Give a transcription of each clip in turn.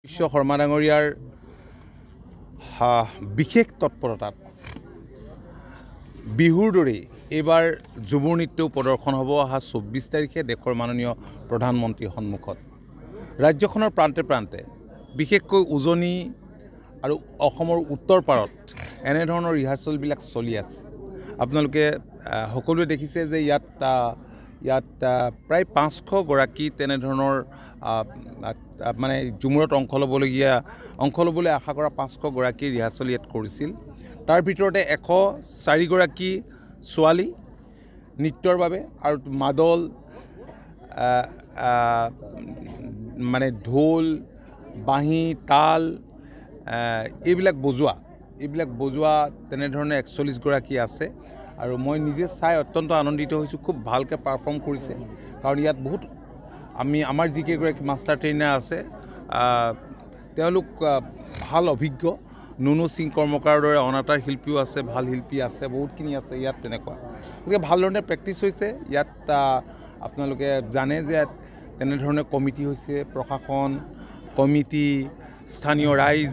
বিশ্ব শৰ্মা ডাঙৰীয়াৰ বিশেষ তৎপৰতাত বিহুৰ দৰেই এইবাৰ ঝুমুৰ নৃত্যও প্ৰদৰ্শন হ'ব অহা 24 তাৰিখে দেশৰ মাননীয় প্ৰধানমন্ত্ৰীৰ সন্মুখত। ৰাজ্যখনৰ প্ৰান্তে প্ৰান্তে বিশেষকৈ উজনি আৰু অসমৰ উত্তৰ পাৰত এনেধৰণৰ ৰিহাৰ্চেলবিলাক চলি আছে। আপোনালোকে সকলোৱে দেখিছে যে ইয়াত প্ৰায় 500 গৰাকী তেনেধৰণৰ মানে ঝুমুৰত অংশ ল'বলৈ আশা কৰা 500 গৰাকী ৰিহাৰ্চেল ইয়াত কৰিছিল। তাৰ ভিতৰতে 104 গৰাকী ছোৱালী নৃত্যৰ বাবে আৰু মাদল মানে ঢোল বাঁহী তাল এইবিলাক বজোৱা তেনেধৰণে 41 গৰাকী আছে। আৰু মই নিজে চাই অত্যন্ত আনন্দিত হৈছোঁ। খুব ভালকৈ পাৰফৰ্ম কৰিছে কাৰণ ইয়াত বহুত আমাৰ যিকেইগৰাকী মাষ্টাৰ ট্ৰেইনাৰ আছে তেওঁলোক ভাল অভিজ্ঞ। নুনু সিং কৰ্মকাৰৰ দৰে অনাতাঁৰ শিল্পীও আছে, ভাল শিল্পী আছে, বহুতখিনি আছে ইয়াত তেনেকুৱা। গতিকে ভাল ধৰণে প্ৰেক্টিচ হৈছে ইয়াত। আপোনালোকে জানে যে তেনেধৰণে কমিটি হৈছে, প্ৰশাসন কমিটি স্থানীয় ৰাইজ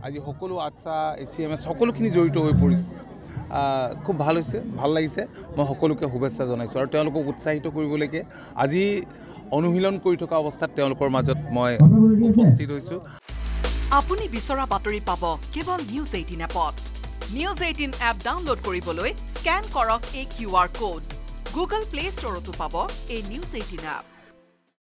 আজি সকলো আচ্ছা ACMS সকলোখিনি জড়িত হৈ পৰিছে। খুব ভাল হৈছে, ভাল লাগিছে। মই সকলোকে শুভেচ্ছা জনাইছোঁ আৰু তেওঁলোকক উৎসাহিত কৰিবলৈকে আজি অনুশীলন কৰি থকা অৱস্থাত তেওঁলোকৰ মাজত মই উপস্থিত হৈছোঁ। আপুনি বিচৰা বাতৰি পাব কেৱল নিউজ 18 এপত। নিউজ 18 এপ ডাউনলোড কৰিবলৈ স্কেন কৰক এই QR কোড। গুগল প্লে ষ্টৰতো পাব এই নিউজ 18 এপ।